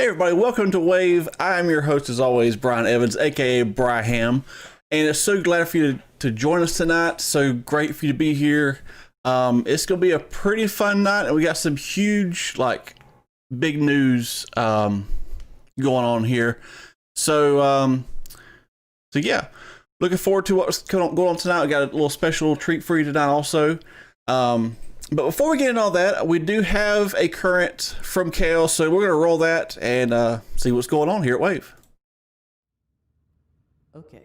Hey everybody, welcome to Wave. I'm your host as always, Brian Evans, aka Briham, and it's so glad for you to join us tonight. So great for you to be here. It's gonna be a pretty fun night, and we got some huge, big news going on here. So yeah, looking forward to what's going on tonight. We got a little special treat for you tonight, also. But before we get into all that, we do have a current from Kale, so we're going to roll that and see what's going on here at Wave. Okay.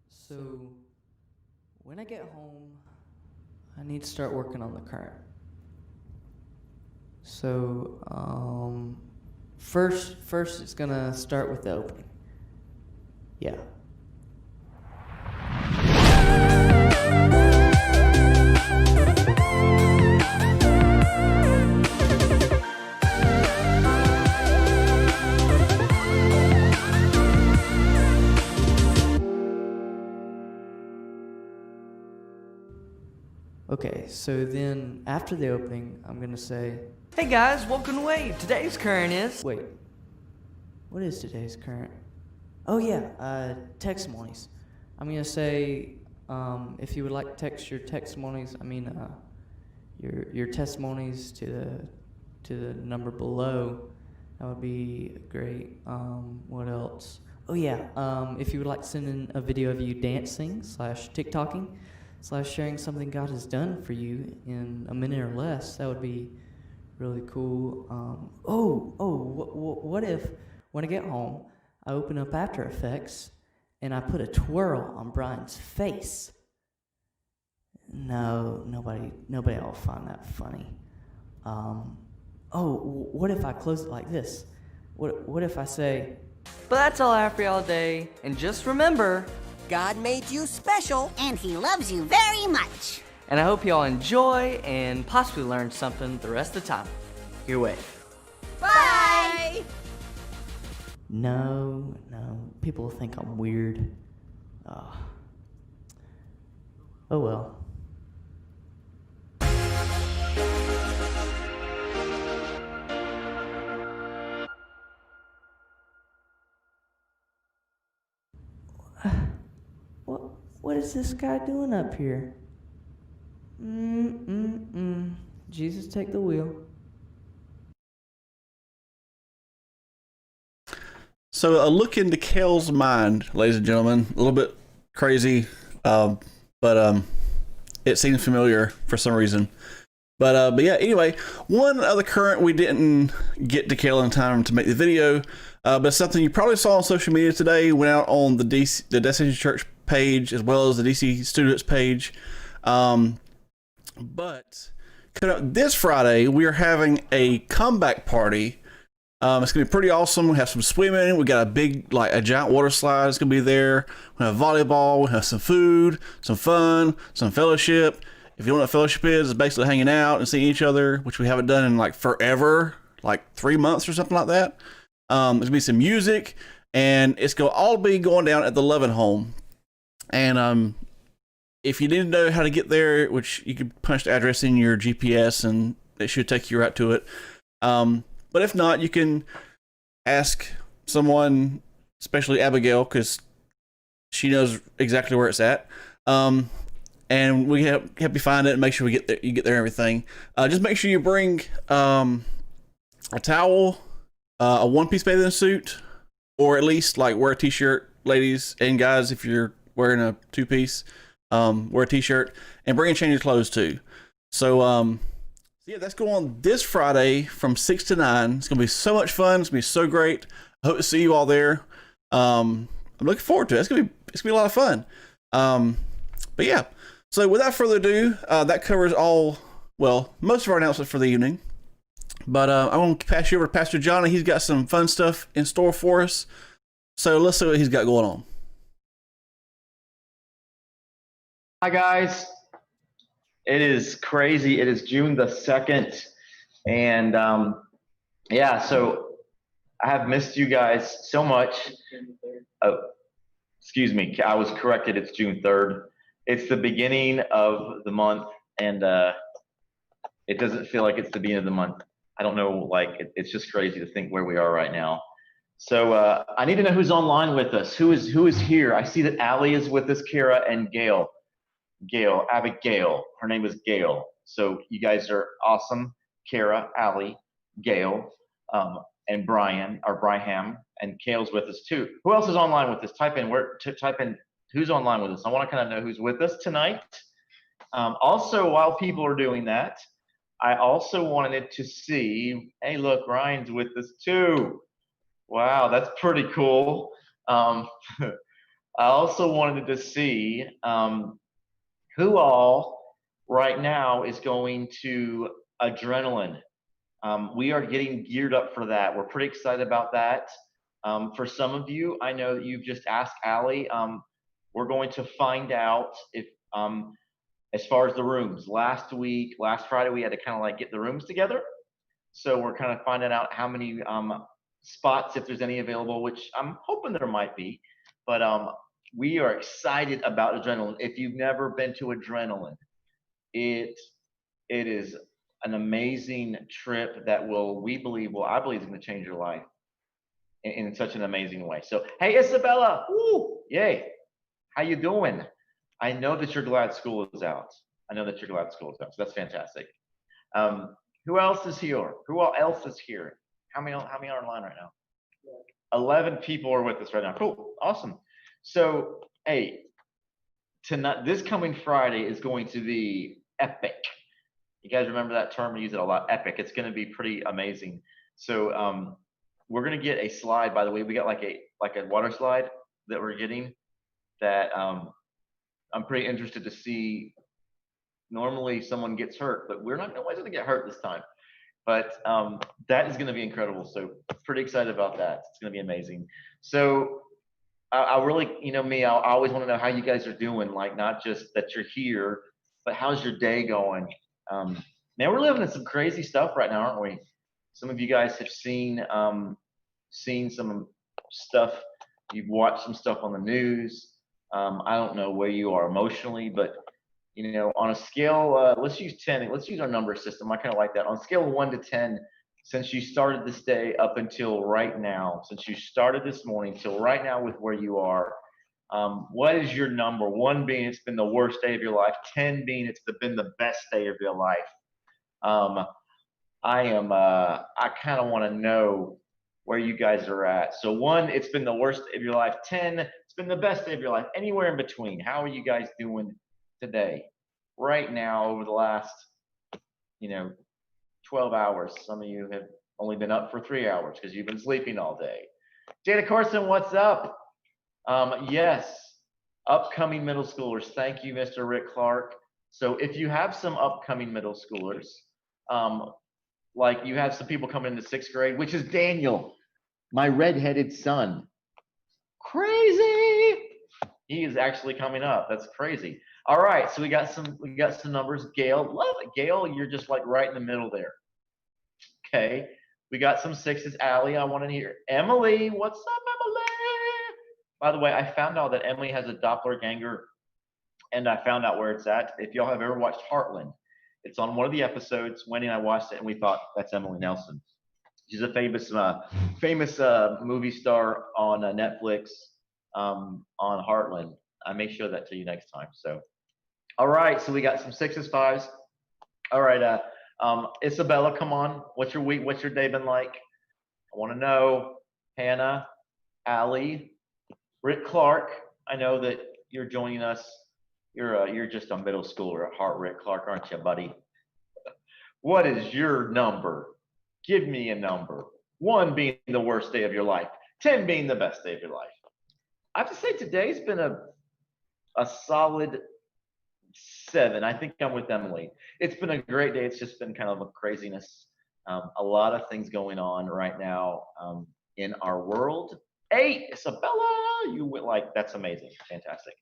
So, when I get home, I need to start working on the current. So, first it's going to start with the opening. Yeah. Okay, so then after the opening, I'm gonna say, Hey guys, welcome to Wave. Today's current is... wait, what is today's current? Oh yeah, testimonies. I'm gonna say, if you would like to text your testimonies, your testimonies to the number below, that would be great. What else? Oh yeah, if you would like to send in a video of you dancing / TikToking / sharing something God has done for you in a minute or less, that would be really cool. What if when I get home, I open up After Effects and I put a twirl on Brian's face? No, nobody will find that funny. What if I close it like this? What if I say, But that's all I have for y'all today. And just remember, God made you special, and He loves you very much. and I hope y'all enjoy and possibly learn something the rest of the time. Your Wave. Bye! no, people think I'm weird. Oh well. What is this guy doing up here? Jesus, take the wheel. So a look into Kale's mind, ladies and gentlemen. A little bit crazy, but it seems familiar for some reason. But yeah, anyway, one other current we didn't get to Kale in time to make the video, but something you probably saw on social media today, went out on the Destination Church page as well as the DC Students page. But this Friday, we are having a comeback party. It's gonna be pretty awesome. We have some swimming. We got a big, a giant water slide. It's gonna be there. We have volleyball. We have some food, some fun, some fellowship. If you know what fellowship is, it's basically hanging out and seeing each other, which we haven't done in forever, 3 months or something like that. There's gonna be some music, and it's gonna all be going down at the Loving Home. And if you didn't know how to get there, which you could punch the address in your GPS and it should take you right to it. But if not, you can ask someone, especially Abigail, because she knows exactly where it's at. And we help you find it and make sure you get there and everything. Just make sure you bring a towel, a one-piece bathing suit, or at least wear a t-shirt, ladies and guys. If you're wearing a two-piece, wear a t-shirt and bring a change of clothes too. So yeah, that's going on this Friday from 6 to 9. It's gonna be so much fun. It's gonna be so great. I hope to see you all there. I'm looking forward to it. It's gonna be a lot of fun. But yeah, so without further ado, that covers most of our announcements for the evening. But I'm gonna pass you over to Pastor Johnny. He's got some fun stuff in store for us. So let's see what he's got going on. Hi guys, it is crazy. It is June the 2nd, and yeah, so I have missed you guys so much. Oh, excuse me, I was corrected. It's June 3rd. It's the beginning of the month, and it doesn't feel like it's the beginning of the month. I don't know, like it's just crazy to think where we are right now. So I need to know who's online with us. Who is here? I see that Allie is with us, Kara and Gail. Abigail. Her name is Gail. So you guys are awesome. Kara, Allie, Gail, and Brian, or Briham, and Kale's with us too. Who else is online with us? Type in who's online with us. I want to kind of know who's with us tonight. Also, while people are doing that, I also wanted to see, hey, look, Ryan's with us too. Wow, that's pretty cool. I also wanted to see who all right now is going to Adrenaline. We are getting geared up for that. We're pretty excited about that. For some of you, I know that you've just asked Allie. We're going to find out if, as far as the rooms, last Friday, we had to kind of like get the rooms together. So we're kind of finding out how many spots, if there's any available, which I'm hoping there might be. But we are excited about Adrenaline. If you've never been to Adrenaline, it is an amazing trip that I believe is going to change your life in such an amazing way. So, hey, Isabella, woo, yay. How you doing? I know that you're glad school is out. So that's fantastic. Who else is here? How many are online right now? 11 people are with us right now. Cool, awesome. So, hey, tonight, this coming Friday is going to be epic. You guys remember that term? We use it a lot, epic. It's going to be pretty amazing. So, we're going to get a slide, by the way. We got like a water slide that we're getting that I'm pretty interested to see. Normally someone gets hurt, but nobody's going to get hurt this time. But that is going to be incredible. So pretty excited about that. It's going to be amazing. So I really, me, I always want to know how you guys are doing. Like, not just that you're here, but how's your day going? Man, we're living in some crazy stuff right now, aren't we? Some of you guys have seen some stuff. You've watched some stuff on the news. I don't know where you are emotionally, but on a scale, let's use 10. Let's use our number system. I kind of like that. On a scale of 1 to 10, since you started this day up until right now, since you started this morning till right now with where you are, what is your number? 1 being it's been the worst day of your life, 10 being it's been the best day of your life. I kind of want to know where you guys are at. So 1, it's been the worst of your life. 10, it's been the best day of your life. Anywhere in between. How are you guys doing today, right now, over the last 12 hours? Some of you have only been up for 3 hours because you've been sleeping all day. Jada Carson, what's up? Yes, upcoming middle schoolers. Thank you, Mr. Rick Clark. So if you have some upcoming middle schoolers, like you have some people coming into 6th grade, which is Daniel, my redheaded son. Crazy. He is actually coming up. That's crazy. All right, so we got some numbers. Gail, love it. Gail, you're just like right in the middle there. Okay, we got some 6s. Allie, I want to hear. Emily, what's up, Emily? By the way, I found out that Emily has a doppelganger, and I found out where it's at. If y'all have ever watched Heartland, it's on one of the episodes. Wendy and I watched it, and we thought that's Emily Nelson. She's a famous movie star on Netflix, on Heartland. I may show that to you next time. So, all right. So we got some 6s, 5s. All right. Isabella, come on. What's your week? What's your day been like? I want to know. Hannah, Allie, Rick Clark. I know that you're joining us. You're just a middle schooler at heart, Rick Clark, aren't you, buddy? What is your number? Give me a number. 1 being the worst day of your life, 10 being the best day of your life. I have to say today's been a solid 7. I think I'm with Emily. It's been a great day. It's just been kind of a craziness. A lot of things going on right now in our world. 8, Isabella, you went like, that's amazing. Fantastic.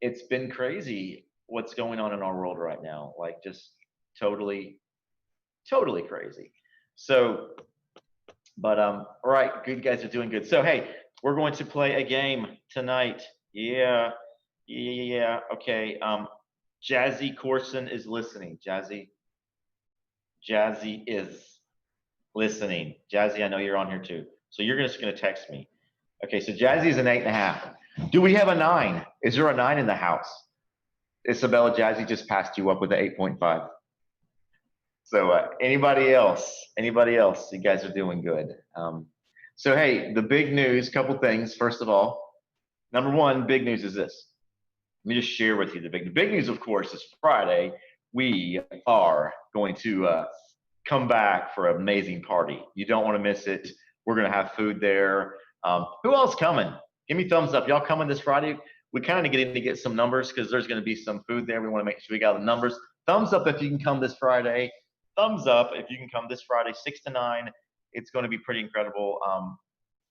It's been crazy what's going on in our world right now. Like just totally crazy. So, but all right, good guys are doing good. So, hey, we're going to play a game tonight. Yeah. Okay. Jazzy Corson is listening. Jazzy Jazzy is listening. Jazzy, I know you're on here too. So you're just going to text me. Okay, so Jazzy is an 8.5. Do we have a 9? Is there a 9 in the house? Isabella, Jazzy just passed you up with an 8.5. So anybody else? Anybody else? You guys are doing good. So hey, the big news, couple things. First of all, number one, big news is this. Let me just share with you the big news, of course, is Friday. We are going to come back for an amazing party. You don't want to miss it. We're going to have food there. Who else coming? Give me thumbs up. Y'all coming this Friday? We kind of getting to get some numbers because there's going to be some food there. We want to make sure we got the numbers. Thumbs up if you can come this Friday. Thumbs up if you can come this Friday, 6 to 9. It's going to be pretty incredible.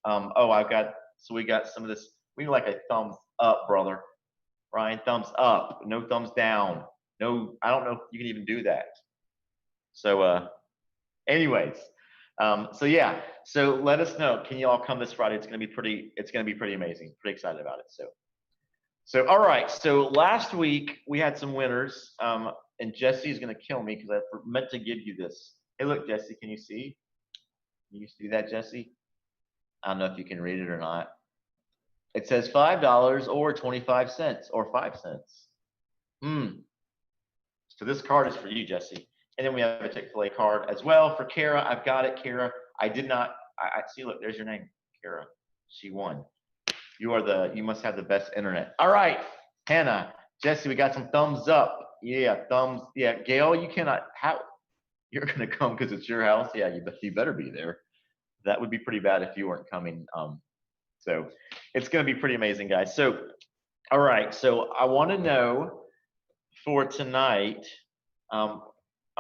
So we got some of this. We like a thumbs up, brother. Ryan, thumbs up. No thumbs down. No, I don't know if you can even do that. So, anyways, so yeah. So let us know. Can you all come this Friday? It's going to be pretty amazing. Pretty excited about it. So all right. So last week we had some winners. And Jesse's going to kill me because I meant to give you this. Hey, look, Jesse, can you see? Can you see that, Jesse? I don't know if you can read it or not. It says $5 or 25 cents or 5 cents. So this card is for you, Jesse. And then we have a Chick-fil-A card as well for Kara. I've got it, Kara. I did not. I see. Look, there's your name, Kara. She won. You must have the best internet. All right, Hannah, Jesse, we got some thumbs up. Yeah, thumbs. Yeah, Gail, you cannot. How? You're gonna come because it's your house. Yeah, you better be there. That would be pretty bad if you weren't coming. So it's gonna be pretty amazing, guys. So, all right. So I want to know for tonight. I'm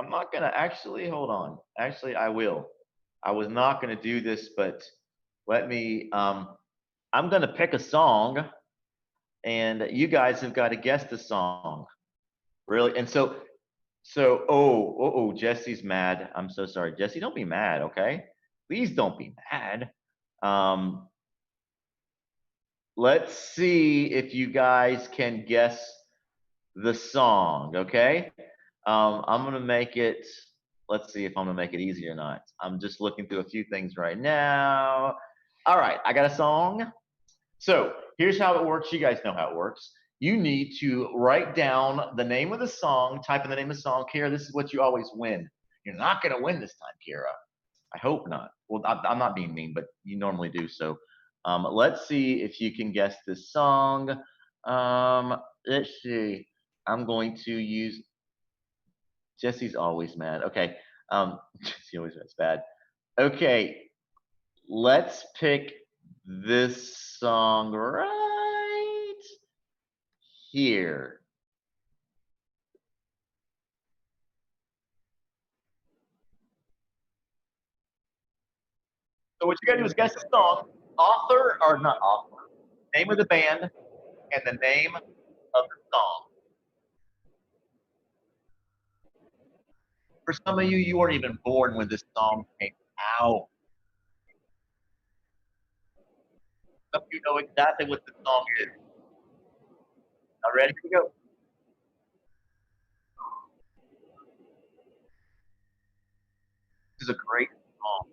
not gonna actually hold on. Actually, I will. I was not gonna do this, but let me. I'm gonna pick a song, and you guys have got to guess the song. Really? And so, Jesse's mad. I'm so sorry, Jesse. Don't be mad, okay? Please don't be mad. Let's see if you guys can guess the song, okay? I'm gonna make it. Let's see if I'm gonna make it easy or not. I'm just looking through a few things right now. All right, I got a song. So here's how it works. You guys know how it works. You need to write down the name of the song, type in the name of the song. Kara, this is what you always win. You're not going to win this time, Kara. I hope not. Well, I'm not being mean, but you normally do. So let's see if you can guess this song. Let's see. I'm going to use Jesse's always mad. Okay. Jesse always gets bad. Okay. Let's pick this song right here. So what you gotta do is guess the song, author or not author, name of the band, and the name of the song. For some of you, you weren't even born when this song came out. Some of you know exactly what the song is. All ready? Here we go. This is a great song.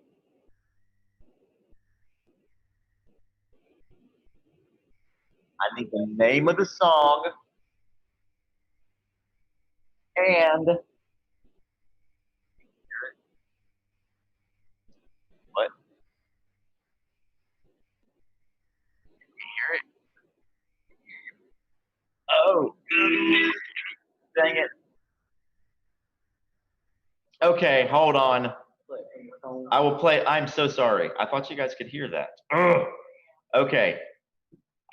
I need the name of the song and what? Hear it? Oh, dang it. Okay, hold on. I will play. I'm so sorry. I thought you guys could hear that. Ugh. Okay.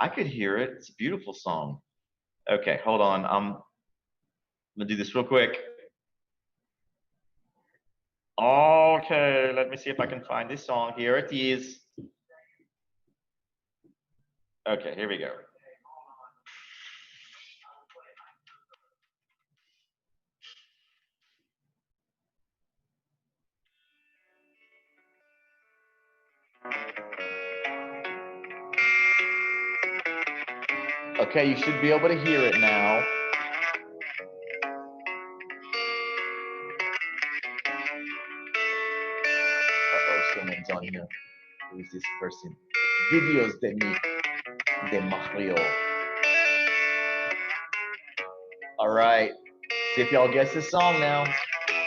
I could hear it. It's a beautiful song. Okay, hold on. I'm gonna do this real quick. Okay, let me see if I can find this song. Here it is. Okay, here we go. Okay, you should be able to hear it now. this person. Videos de me, de Mario. All right. See if y'all guess this song now.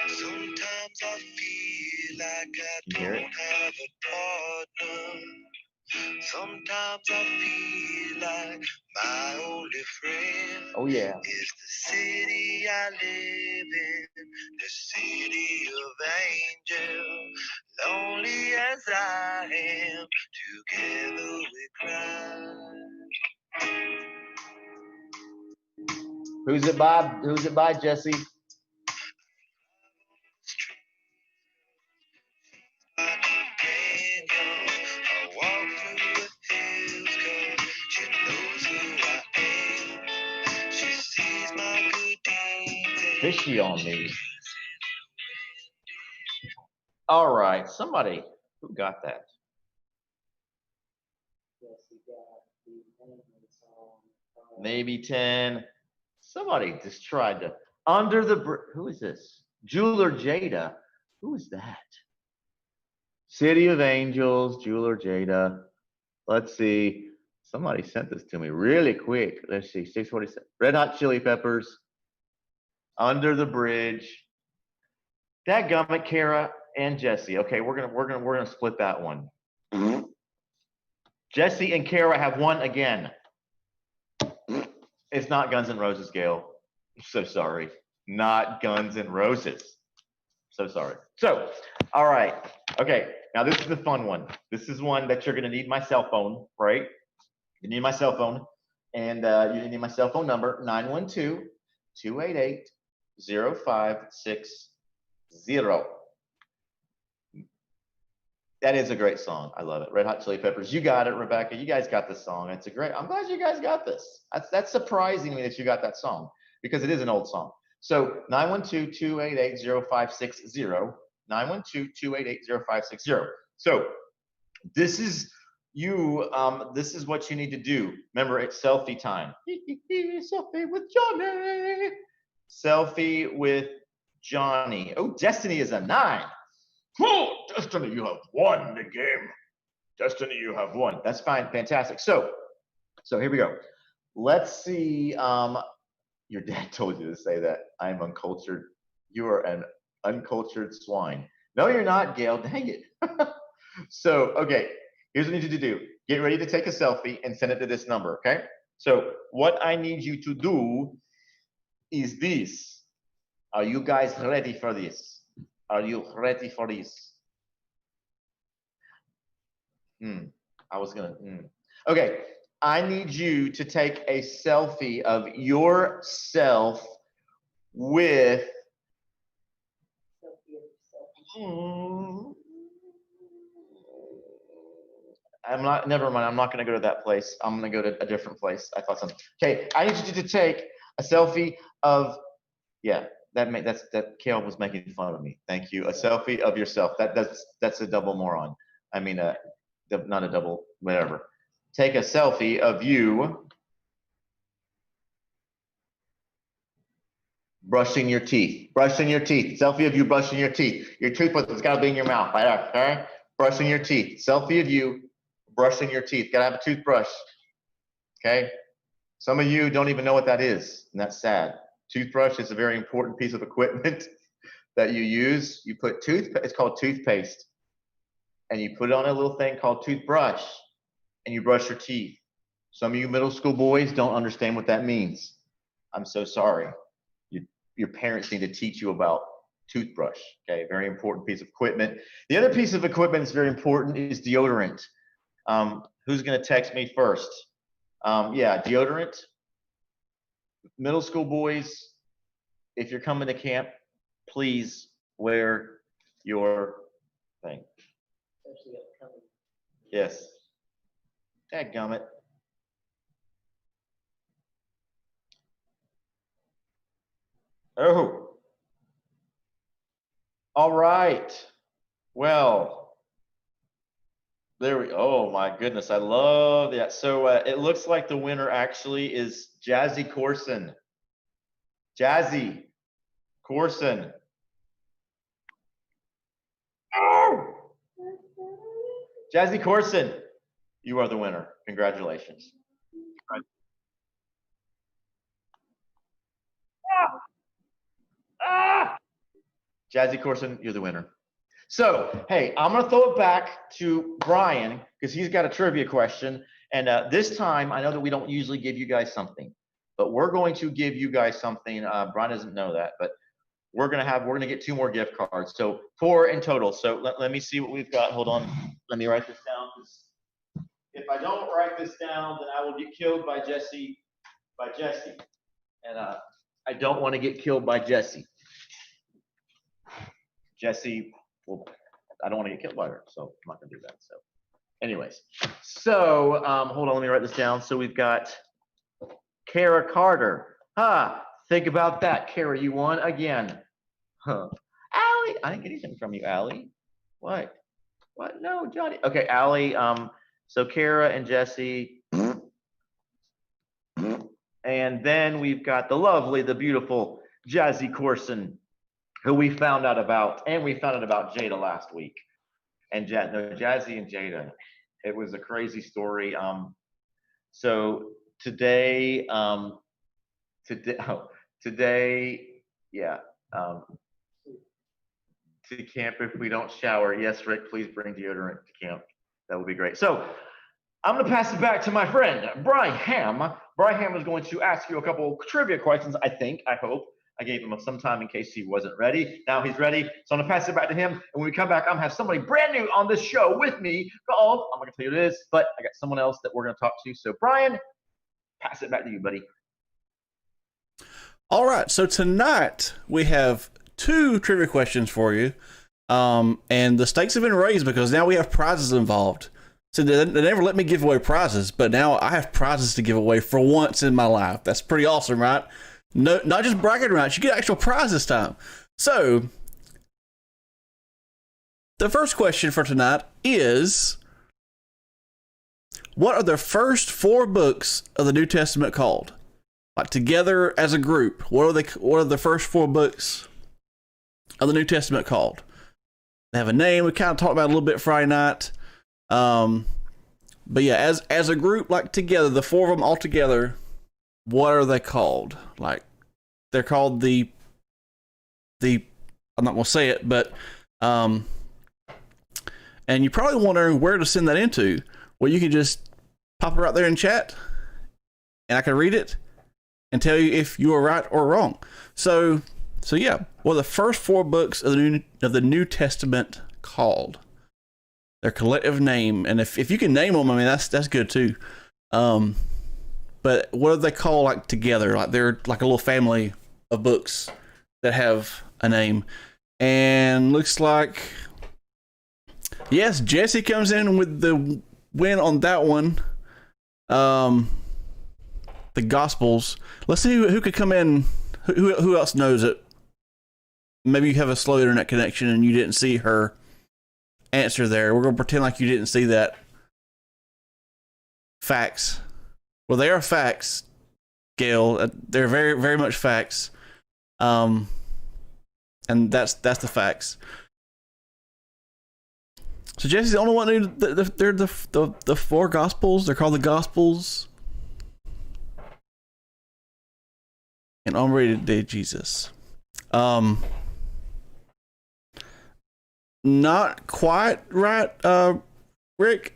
Sometimes I feel like I You hear it? don't have a partner. Sometimes I feel like my only friend Oh yeah. is the city I live in, the city of angels. Lonely as I am, together we cry. Who's it by? Who's it by, Jesse? My companion, I walk through the hills 'cause she knows who I am. She sees my good deeds and Fishy on me. All right. Somebody who got that? Maybe 10. Somebody just tried to. Under the Who is this? Jeweler Jada. Who is that? City of Angels, Jeweler Jada. Let's see. Somebody sent this to me really quick. Let's see. 647. Red Hot Chili Peppers. Under the Bridge. Dadgummit, Kara and Jesse. Okay, we're gonna split that one. Jesse and Kara have won again. It's not Guns N' Roses, Gail. I'm so sorry. Not Guns N' Roses. So sorry. So, all right. Okay, now this is the fun one. This is one that you're gonna need my cell phone, right? You need my cell phone, and you need my cell phone number, 912-288-0560. That is a great song. I love it. Red Hot Chili Peppers. You got it, Rebecca. You guys got this song. It's a great. I'm glad you guys got this. That's surprising me that you got that song because it is an old song. So 912-288-0560. 912-288-0560. So this is you. This is what you need to do. Remember, it's selfie time. Selfie with Johnny. Selfie with Johnny. Oh, Destiny is a 9. Oh, Destiny, you have won the game. Destiny, you have won. That's fine. Fantastic. So here we go. Let's see. Your dad told you to say that. I'm uncultured. You are an uncultured swine. No, you're not, Gail. Dang it. So, okay. Here's what you need to do. Get ready to take a selfie and send it to this number, okay? So what I need you to do is this. Are you guys ready for this? Are you ready for this? Okay, I need you to take a selfie of yourself with. Never mind, I'm not gonna go to that place. I'm gonna go to a different place. I thought something. Okay, I need you to take a selfie of, yeah. That Kale was making fun of me. Thank you. A selfie of yourself. That's a double moron. I mean, not a double, whatever. Take a selfie of you brushing your teeth. Brushing your teeth. Selfie of you brushing your teeth. Your toothbrush has got to be in your mouth. Right there, okay? Brushing your teeth. Selfie of you brushing your teeth. Got to have a toothbrush. Okay? Some of you don't even know what that is, and that's sad. Toothbrush is a very important piece of equipment that you use. You put it's called toothpaste, and you put it on a little thing called toothbrush, and you brush your teeth. Some of you middle school boys don't understand what that means. I'm so sorry. Your parents need to teach you about toothbrush, okay? Very important piece of equipment. The other piece of equipment that's very important is deodorant. Who's gonna text me first? Yeah, deodorant. Middle school boys, if you're coming to camp, please wear your thing. Yes. Dadgummit. Oh. All right. Well, oh my goodness, I love that. So it looks like the winner actually is Jazzy Corson. Jazzy Corson. Oh! Jazzy Corson, you are the winner. Congratulations. Jazzy Corson, you're the winner. So, hey, I'm going to throw it back to Brian because he's got a trivia question. And this time, I know that we don't usually give you guys something, but we're going to give you guys something. Brian doesn't know that, but we're going to get 2 more gift cards. So 4 in total. So let me see what we've got. Hold on. Let me write this down. If I don't write this down, then I will get killed by Jesse. And I don't want to get killed by Jesse. Well, I don't want to get killed by her, so I'm not going to do that. So anyways, hold on, let me write this down. So we've got Kara Carter. Think about that. Kara, you won again. Allie, I didn't get anything from you, Allie. What? No, Johnny. Okay, Allie, so Kara and Jesse. And then we've got the lovely, the beautiful Jazzy Corson, who we found out about, and we found out about Jada last week. And Jazzy and Jada, it was a crazy story. So today, yeah. To camp if we don't shower. Yes, Rick, please bring deodorant to camp. That would be great. So I'm going to pass it back to my friend, Brian Ham. Brian Ham is going to ask you a couple trivia questions, I hope. I gave him some time in case he wasn't ready. Now he's ready. So I'm going to pass it back to him. And when we come back, I'm going to have somebody brand new on this show with me called, I'm not going to tell you who it is, but I got someone else that we're going to talk to. So Brian, pass it back to you, buddy. All right. So tonight we have 2 trivia questions for you. And the stakes have been raised because now we have prizes involved. So they never let me give away prizes, but now I have prizes to give away for once in my life. That's pretty awesome, right? No, not just bragging rights. You get actual prize this time. So, the first question for tonight is, what are the first 4 books of the New Testament called? Like together as a group, what are the first 4 books of the New Testament called? They have a name. We kind of talked about it a little bit Friday night. But yeah, as a group, like together, the 4 of them all together, what are they called? Like, they're called the I'm not gonna say it, but and you're probably wondering where to send that into. Well, you can just pop it right there in chat, and I can read it and tell you if you are right or wrong. So yeah, well, the first 4 books of the New Testament called, their collective name, and if you can name them, I mean that's good too. But what do they call like together? Like they're like a little family of books that have a name. And looks like, yes, Jesse comes in with the win on that one. The Gospels. Let's see who could come in. Who else knows it? Maybe you have a slow internet connection and you didn't see her answer there. We're going to pretend like you didn't see that. Facts. Well, they are facts, Gail. They're very, very much facts. And that's the facts. So Jesse's the only one who they're the 4 Gospels. They're called the Gospels. And unrated day Jesus. Not quite right, Rick.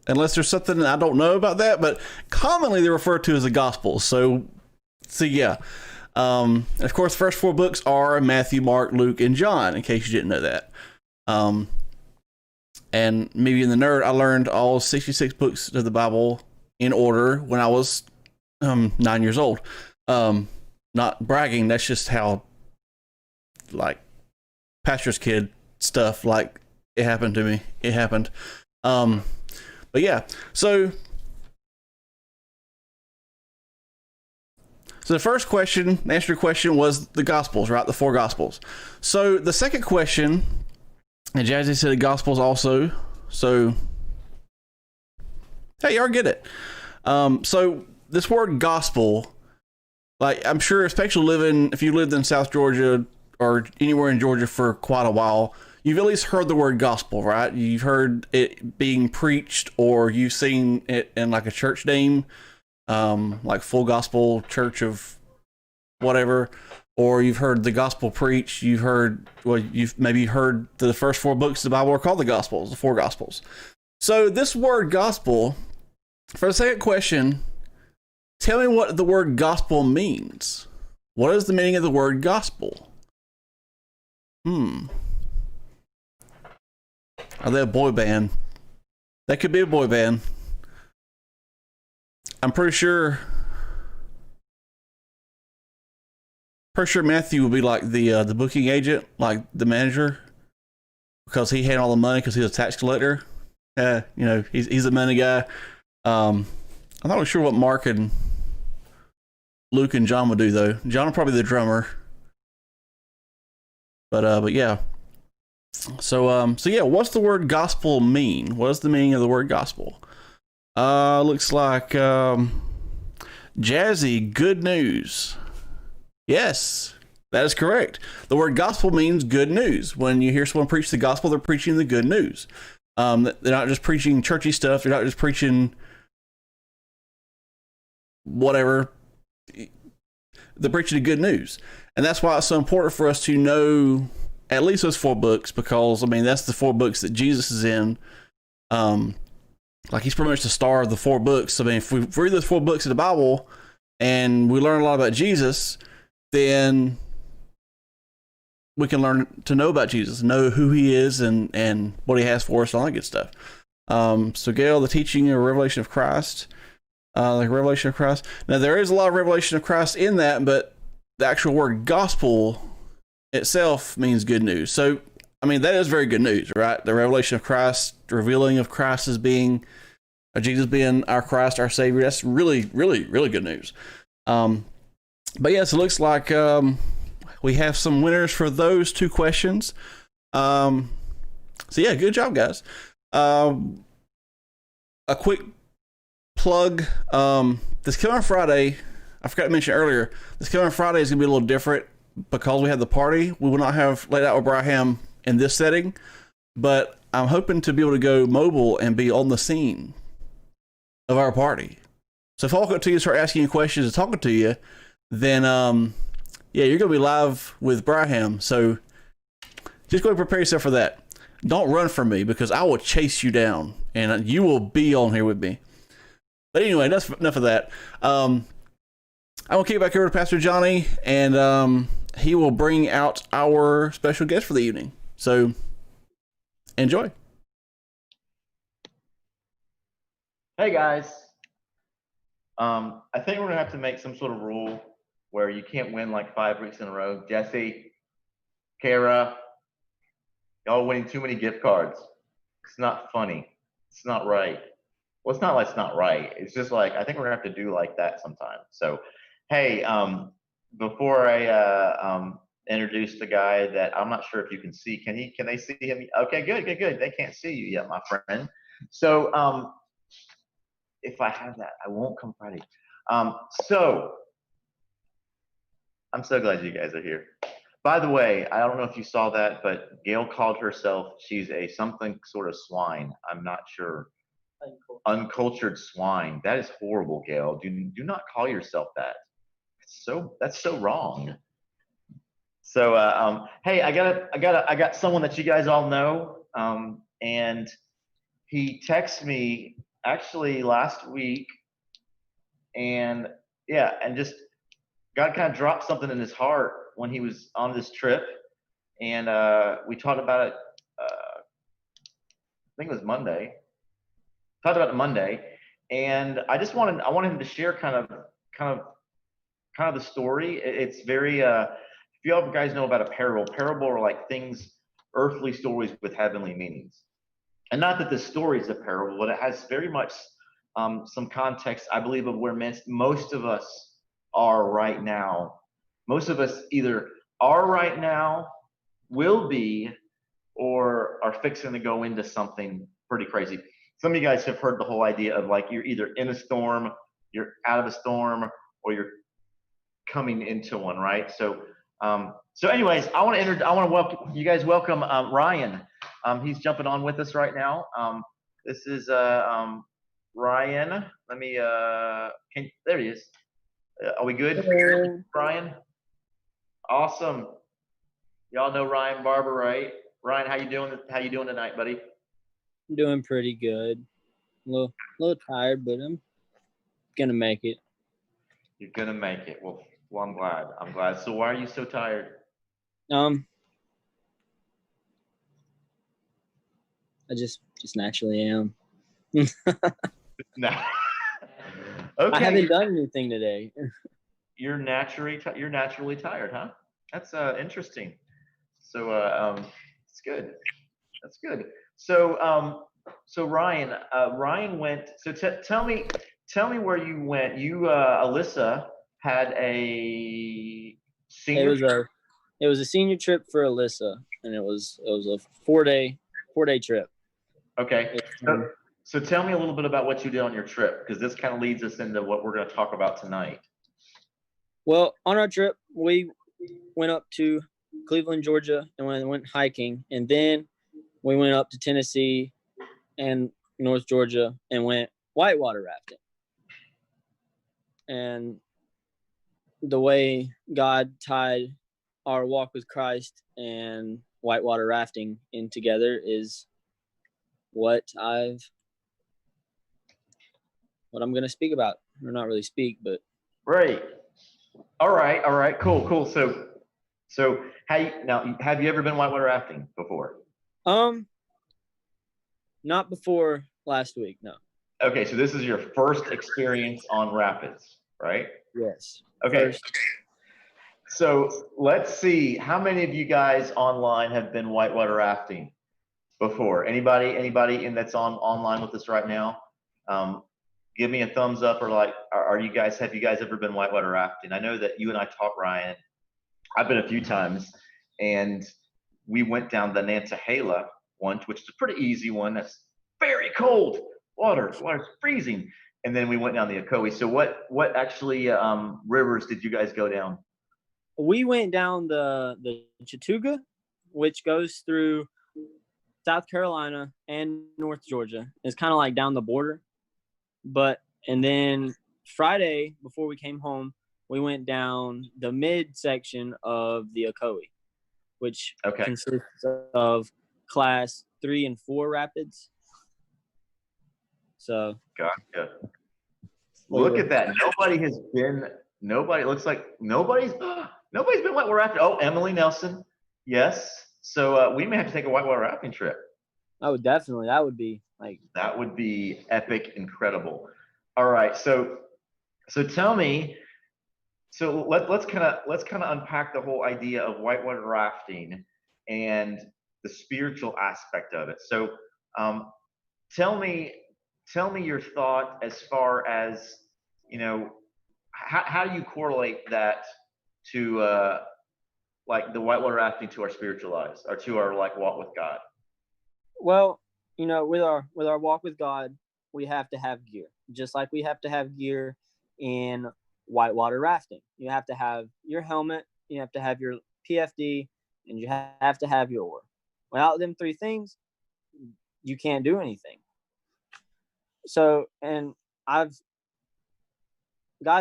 Unless there's something that I don't know about that, but commonly they're referred to as the Gospels. So yeah. Of course, the first 4 books are Matthew, Mark, Luke, and John, in case you didn't know that. And maybe in the nerd, I learned all 66 books of the Bible in order when I was 9 years old. Not bragging, that's just how, like, pastor's kid stuff, like, it happened to me. It happened. But yeah, so the first question, the answer to your question was the Gospels, right? The 4 Gospels. So the second question, and Jazzy said the Gospels also. So, hey, y'all get it. So this word gospel, like I'm sure, especially if you lived in South Georgia or anywhere in Georgia for quite a while, you've at least heard the word gospel, right? You've heard it being preached, or you've seen it in like a church name, like Full Gospel Church of whatever, or you've heard the gospel preached. You've maybe heard the first 4 books of the Bible are called the Gospels, the 4 Gospels. So this word gospel, for the second question, tell me what the word gospel means. What is the meaning of the word gospel? Are they a boy band? That could be a boy band. I'm pretty sure Matthew would be like the booking agent, like the manager, because he had all the money because he was a tax collector. He's a money guy. I'm not really sure what Mark and Luke and John would do though. John will probably be the drummer. But yeah. So yeah, what's the word gospel mean? What is the meaning of the word gospel? Looks like Jazzy, good news. Yes, that is correct. The word gospel means good news. When you hear someone preach the gospel, they're preaching the good news. They're not just preaching churchy stuff. They're not just preaching whatever. They're preaching the good news. And that's why it's so important for us to know at least those 4 books, because, I mean, that's the 4 books that Jesus is in. Like, he's pretty much the star of the 4 books. I mean, if we read those 4 books of the Bible and we learn a lot about Jesus, then we can learn to know about Jesus, know who he is and what he has for us, and all that good stuff. So Gail, the teaching or revelation of Christ, like revelation of Christ. Now, there is a lot of revelation of Christ in that, but the actual word gospel itself means good news. So, I mean, that is very good news, right? The revelation of Christ, the revealing of Christ as being, Jesus being our Christ, our Savior. That's really, really, really good news. But yes, it looks like we have some winners for those 2 questions. So yeah, good job, guys. A quick plug. This coming Friday, I forgot to mention earlier, this coming Friday is going to be a little different because we have the party. We will not have Laid Out with Braham in this setting, but I'm hoping to be able to go mobile and be on the scene of our party. So if I walk up to you and start asking you questions and talking to you, then yeah, you're going to be live with Braham. So just go and prepare yourself for that. Don't run from me, because I will chase you down and you will be on here with me. But anyway, that's enough of that. I'm going to kick it back over to Pastor Johnny, and he will bring out our special guest for the evening. So enjoy. Hey guys. I think we're gonna have to make some sort of rule where you can't win like 5 weeks in a row. Jesse, Kara, y'all winning too many gift cards. It's not funny. It's not right. Well, it's not like it's not right. It's just like, I think we're gonna have to do like that sometime. So, hey, before I introduce the guy that I'm not sure if you can see, can they see him? Okay, good. They can't see you yet, my friend. So, if I have that, I won't come Friday. So I'm so glad you guys are here. By the way, I don't know if you saw that, but Gail called herself, she's a something sort of swine. I'm not sure. Uncultured swine. That is horrible, Gail. Do not call yourself that. That's so wrong. So hey, I got someone that you guys all know, and he texted me actually last week, and yeah, and just God kind of dropped something in his heart when he was on this trip, and we talked about it. I think it was Monday. Talked about it Monday, and I wanted him to share kind of the story. It's very if you all guys know about a parable are like things, earthly stories with heavenly meanings. And not that this story is a parable, but it has very much some context, I believe, of where most of us are right now. Most of us either are right now, will be, or are fixing to go into something pretty crazy. Some of you guys have heard the whole idea of like you're either in a storm, you're out of a storm, or you're coming into one, right? So So anyways, I want to welcome you guys. Welcome Ryan. He's jumping on with us right now. This is Ryan. Let me there he is. Are we good? Hello. Ryan? Awesome. Y'all know Ryan Barber, right? Ryan, how you doing? How you doing tonight, buddy? I'm doing pretty good. A little tired, but I'm gonna make it. You're gonna make it. Well, I'm glad. I'm glad. So why are you so tired? I just naturally am. No. I Okay. haven't done anything today. You're naturally tired, huh? That's interesting. So it's good. That's good. So Ryan, Ryan went. So tell me where you went. You Alyssa had a senior. It was a senior trip for Alyssa, and it was a 4-day trip. Okay. So tell me a little bit about what you did on your trip, because this kind of leads us into what we're going to talk about tonight. Well, on our trip, we went up to Cleveland, Georgia, and went hiking, and then we went up to Tennessee and North Georgia and went whitewater rafting. And the way God tied our walk with Christ and whitewater rafting in together is what I'm going to speak about, or not really speak, but Right. All right. Cool. So have you ever been whitewater rafting before? not before last week, no. Okay, so this is your first experience on rapids, right? Yes. Okay. First. So let's see, how many of you guys online have been whitewater rafting before? Anybody that's online with us right now? Give me a thumbs up, or like, have you guys ever been whitewater rafting? I know that you and I talked, Ryan. I've been a few times, and we went down the Nantahala one, which is a pretty easy one. That's very cold water. Water's freezing. And then we went down the Ocoee. So what actually rivers did you guys go down? We went down the Chattooga, which goes through South Carolina and North Georgia. It's kind of like down the border. And then Friday, before we came home, we went down the mid section of the Ocoee, which consists of class 3 and 4 rapids. So gotcha. Look at that. Looks like nobody's been whitewater rafting. Oh, Emily Nelson. Yes. So we may have to take a whitewater rafting trip. Oh, definitely. That would be epic, incredible. All right. So tell me, so let's kind of unpack the whole idea of whitewater rafting and the spiritual aspect of it. So tell me your thought as far as, how do you correlate that to like the whitewater rafting to our spiritual lives, or to our like walk with God? Well, with our walk with God, we have to have gear, just like we have to have gear in whitewater rafting. You have to have your helmet, you have to have your PFD, and you have to have your oar. Without them 3 things, you can't do anything. So, and God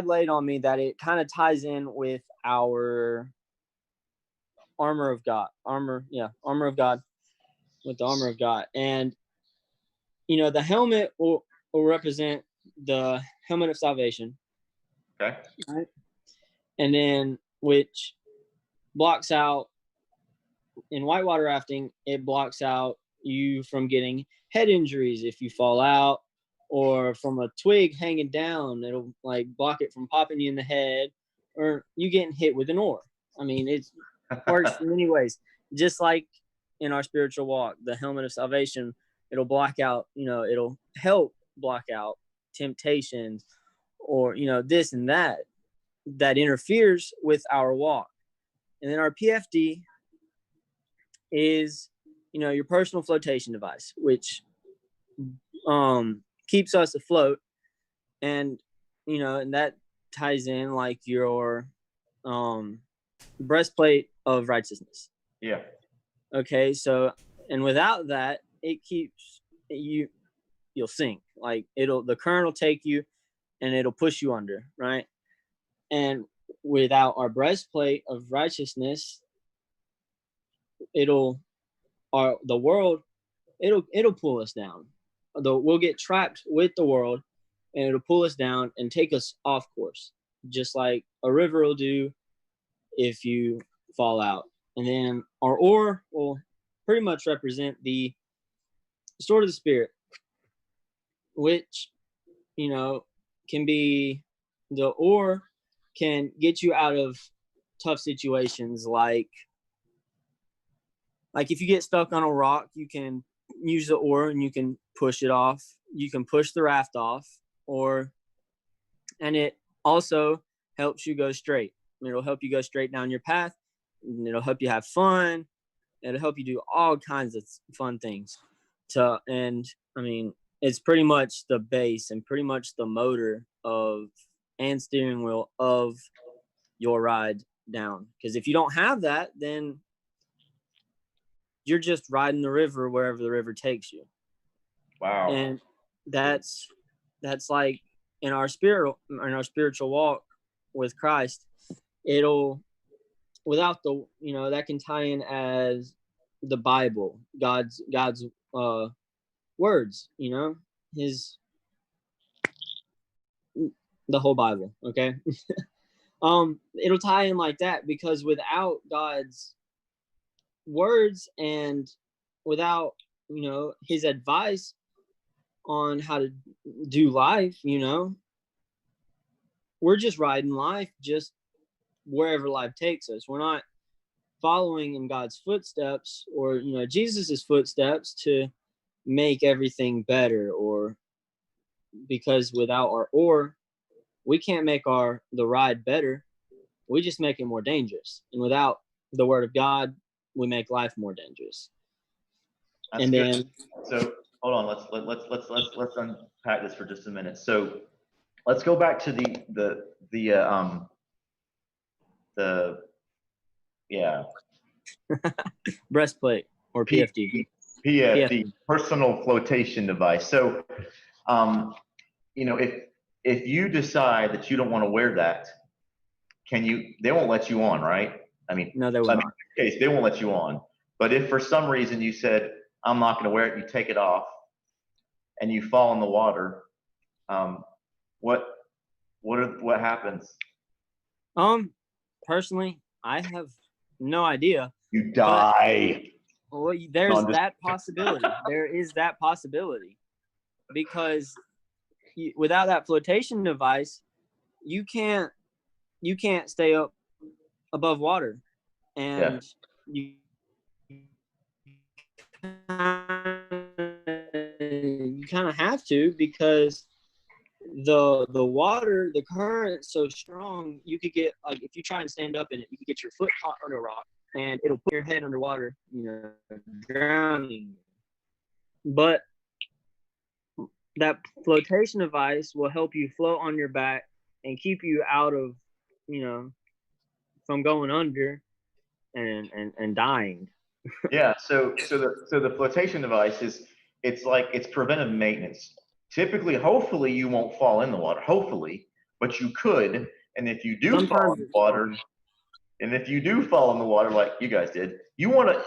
laid on me that it kind of ties in with our armor of God, with the armor of God. And, the helmet will represent the helmet of salvation. Okay. Right? And then, which blocks out, in whitewater rafting, it blocks out you from getting head injuries if you fall out, or from a twig hanging down. It'll like block it from popping you in the head, or you getting hit with an oar. I mean, it works in many ways. Just like in our spiritual walk, the helmet of salvation, it'll block out, it'll help block out temptations, or, this and that interferes with our walk. And then our PFD is, your personal flotation device, which keeps us afloat. And, and that ties in like your breastplate of righteousness. Yeah. Okay, so and without that, it keeps you'll sink. Like the current will take you and it'll push you under, right? And without our breastplate of righteousness, the world it'll pull us down. We'll get trapped with the world, and it'll pull us down and take us off course, just like a river will do if you fall out. And then our oar will pretty much represent the sword of the Spirit, which, can be, the oar can get you out of tough situations, like if you get stuck on a rock, you can use the oar and you can push it off. You can push the raft off, and it also helps you go straight. It'll help you go straight down your path, and it'll help you have fun. It'll help you do all kinds of fun things. It's pretty much the base and pretty much the motor and steering wheel of your ride down. Because if you don't have that, then you're just riding the river wherever the river takes you. Wow. And that's like in our spiritual walk with Christ, without the, that can tie in as the Bible, God's words, the whole Bible. Okay. It'll tie in like that, because without God's words and without, his advice on how to do life, we're just riding life just wherever life takes us. We're not following in God's footsteps or, Jesus's footsteps to make everything better, or because without our oar, we can't make the ride better. We just make it more dangerous. And without the word of God, we make life more dangerous. That's and good. then So hold on, let's unpack this for just a minute. So let's go back to the breastplate or PFD. PFD, personal flotation device. So if you decide that you don't want to wear that, they won't let you on, right? No, they will not. In this case, they won't let you on. But if for some reason you said, I'm not going to wear it, you take it off and you fall in the water, what happens? Personally, I have no idea. You die. Well, there's that possibility. There is that possibility, because without that flotation device, you can't stay up above water, and you kind of have to, because the water, the current's so strong, you could get, like, if you try and stand up in it, you could get your foot caught under a rock and it'll put your head underwater, drowning. But that flotation device will help you float on your back and keep you out of, from going under and dying. Yeah. So the flotation device it's preventive maintenance. Typically, hopefully you won't fall in the water, hopefully, but you could. And if you do fall in the water, like you guys did, you want to,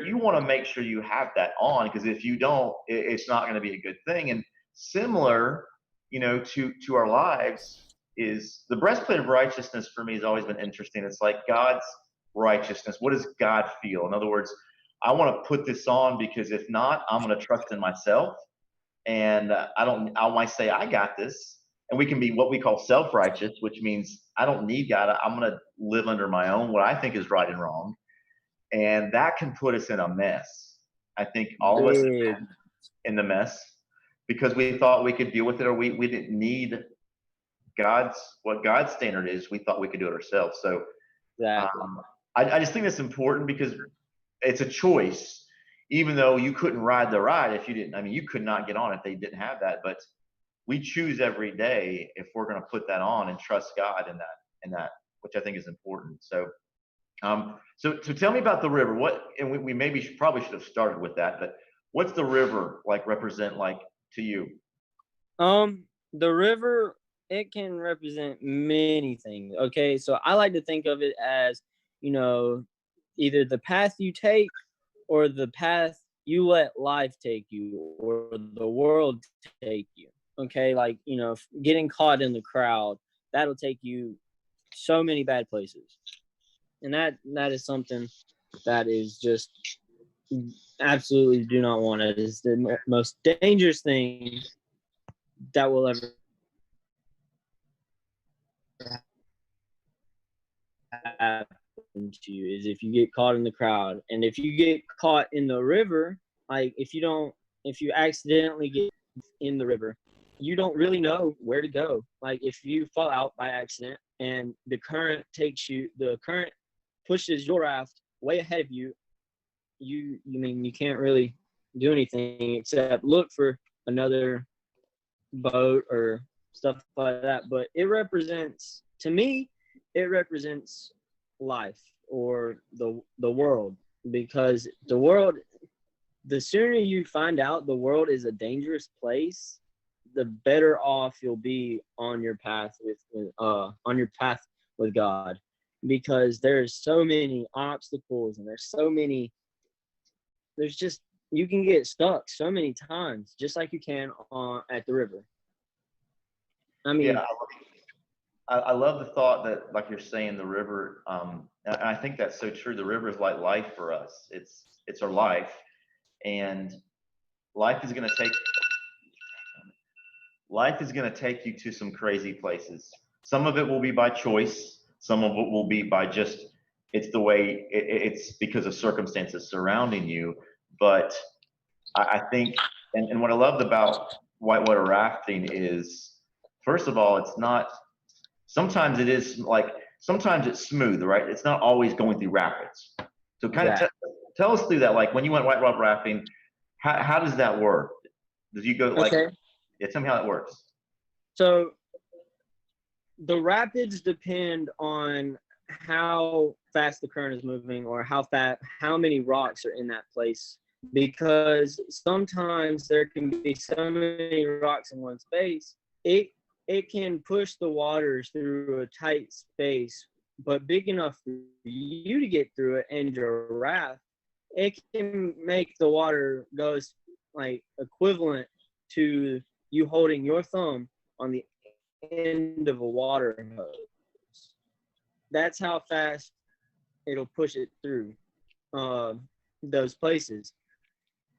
you want to make sure you have that on, because if you don't, it's not going to be a good thing. And similar, to our lives is the breastplate of righteousness. For me, has always been interesting. It's like God's righteousness. What does God feel? In other words, I want to put this on, because if not, I'm going to trust in myself. And I might say, I got this. And we can be what we call self-righteous, which means I don't need God. I'm going to live under my own, what I think is right and wrong. And that can put us in a mess. I think all of us in the mess, because we thought we could deal with it, or we didn't need what God's standard is. We thought we could do it ourselves. So I just think it's important, because it's a choice. Even though you couldn't ride the ride if you didn't, you could not get on if they didn't have that. But we choose every day if we're going to put that on and trust God in that which I think is important. So, so tell me about the river. What, and we maybe probably should have started with that, but what's the river like represent like to you? The river, it can represent many things. Okay, so I like to think of it as, you know, either the path you take or the path you let life take you or the world take you. Okay, like, you know, getting caught in the crowd, that'll take you so many bad places. And that is something that is just absolutely do not want it. It's the most dangerous thing that will ever happen to you is if you get caught in the crowd. And if you get caught in the river, like if you accidentally get in the river, you don't really know where to go. Like if you fall out by accident and the current pushes your raft way ahead of you, you can't really do anything except look for another boat or stuff like that. But it represents, to me, it represents life or the world, because the sooner you find out the world is a dangerous place, the better off you'll be on your path with God, because there's so many obstacles and you can get stuck so many times, just like you can at the river. I mean, Yeah, I love the thought that, like you're saying, the river. And I think that's so true. The river is like life for us. It's our life, and life is going to take you to some crazy places. Some of it will be by choice. Some of it will be by just it's the way it's because of circumstances surrounding you. But I think, and what I loved about whitewater rafting is, first of all, it's not. Sometimes it is like sometimes it's smooth, right? It's not always going through rapids. So kind of tell us through that. Like when you went whitewater rafting, how does that work? Did you go like? okay. Yeah, tell me how that works. So the rapids depend on how fast the current is moving or how many rocks are in that place, because sometimes there can be so many rocks in one space. It can push the waters through a tight space, but big enough for you to get through it and your raft. It can make the water goes like equivalent to you holding your thumb on the end of a water hose. That's how fast it'll push it through those places.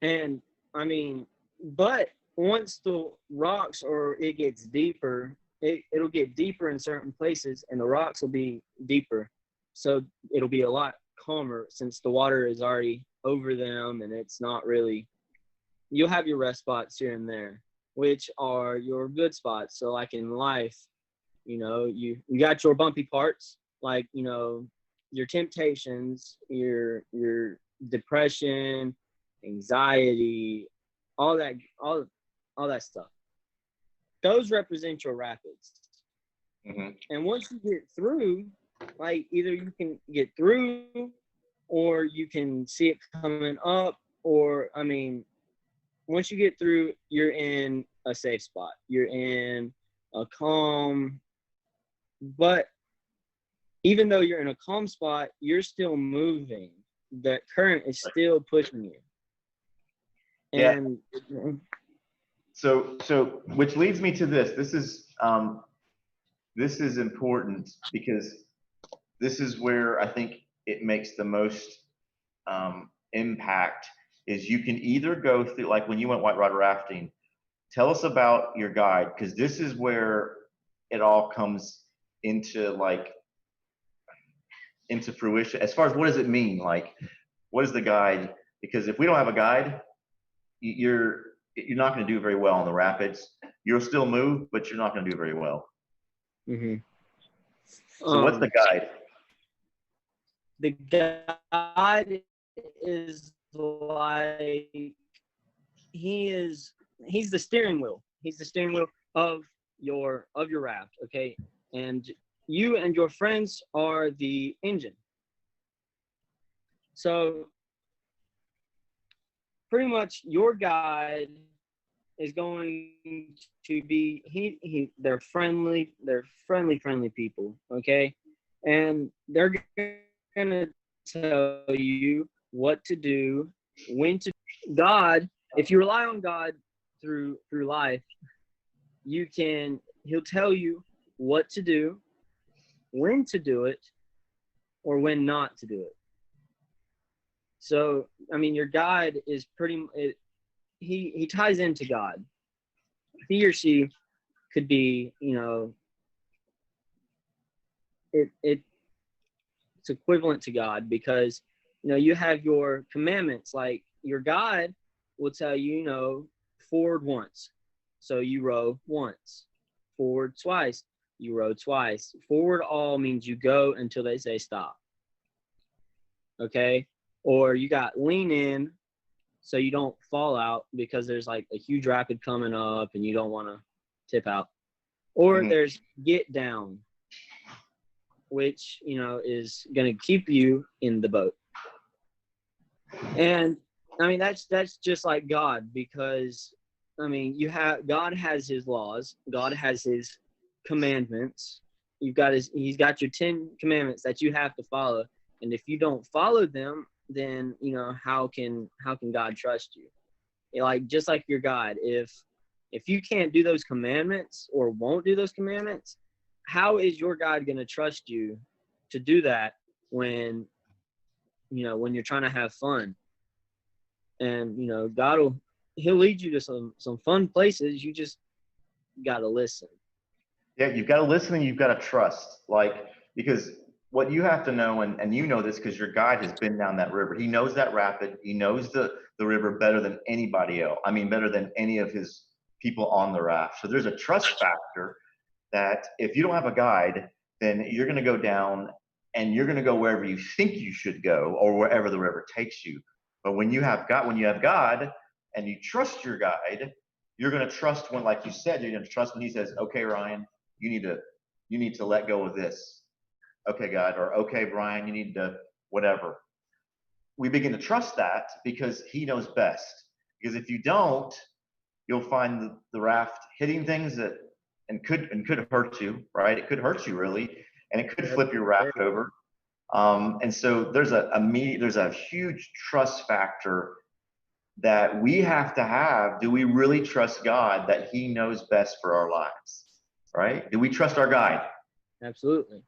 And I mean, but once the rocks or it gets deeper, it'll get deeper in certain places and the rocks will be deeper. So it'll be a lot calmer since the water is already over them, and it's not really, you'll have your rest spots here and there, which are your good spots. So like in life, you know, you got your bumpy parts, like, you know, your temptations, your depression, anxiety, all that stuff. Those represent your rapids. Mm-hmm. And once you get through, like either you can get through or you can see it coming up, or I mean, once you get through, you're in a safe spot. You're in a calm, but even though you're in a calm spot, you're still moving. The current is still pushing you. And yeah. So which leads me to this. This is important because this is where I think it makes the most impact. Is you can either go through, like when you went whitewater rafting, tell us about your guide, because this is where it all comes into fruition. As far as what does it mean, like what is the guide? Because if we don't have a guide, you're not going to do very well on the rapids. You'll still move, but you're not going to do very well. Mm-hmm. So what's the guide? The guide is like he's the steering wheel. He's the steering wheel of your raft, okay? And you and your friends are the engine. So pretty much your guide is going to be they're friendly people, okay? And they're gonna tell you what to do, when to. God, if you rely on God through life, he'll tell you what to do, when to do it, or when not to do it. So, I mean, your guide is he ties into God. He or she could be, it's equivalent to God, because, you have your commandments. Like, your guide will tell you, forward once. So you row once. Forward twice. You row twice. Forward all means you go until they say stop. Okay? Or you got lean in so you don't fall out because there's like a huge rapid coming up and you don't want to tip out. Or there's get down, which, is going to keep you in the boat. And I mean, that's just like God, because I mean, God has his laws, God has his commandments. He's got your 10 commandments that you have to follow. And if you don't follow them, then, how can God trust you? Like, just like your God, if you can't do those commandments or won't do those commandments, how is your God going to trust you to do that when you're trying to have fun? And, he'll lead you to some fun places. You just got to listen. Yeah, you've got to listen and you've got to trust. Like, because what you have to know, and you know this because your guide has been down that river. He knows that rapid. He knows the river better than anybody else. I mean, better than any of his people on the raft. So there's a trust factor that if you don't have a guide, then you're going to go down and you're going to go wherever you think you should go or wherever the river takes you. But when you have God and you trust your guide, you're going to trust when, like you said, you're going to trust when he says, okay, Ryan, you need to let go of this. Okay, God, or okay, Brian, you need to whatever. We begin to trust that because he knows best. Because if you don't, you'll find the raft hitting things that could hurt you, right? It could hurt you really, and it could flip your raft over. And so there's a huge trust factor that we have to have. Do we really trust God that he knows best for our lives, right? Do we trust our guide? Absolutely.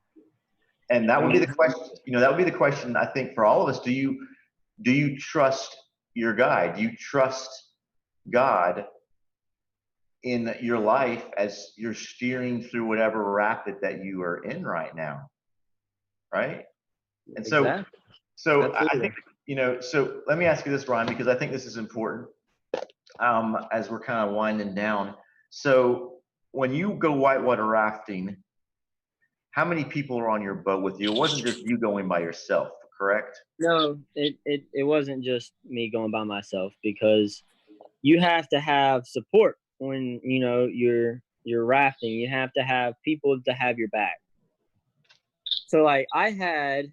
And that would be the question, that would be the question, I think, for all of us. Do you trust your guide? Do you trust God in your life as you're steering through whatever rapid that you are in right now? Right? And so, Exactly. so Absolutely. I think, so let me ask you this, Ryan, because I think this is important as we're kind of winding down. So when you go whitewater rafting, how many people are on your boat with you? It wasn't just you going by yourself, correct? No, it wasn't just me going by myself, because you have to have support when you're rafting. You have to have people to have your back. So like I had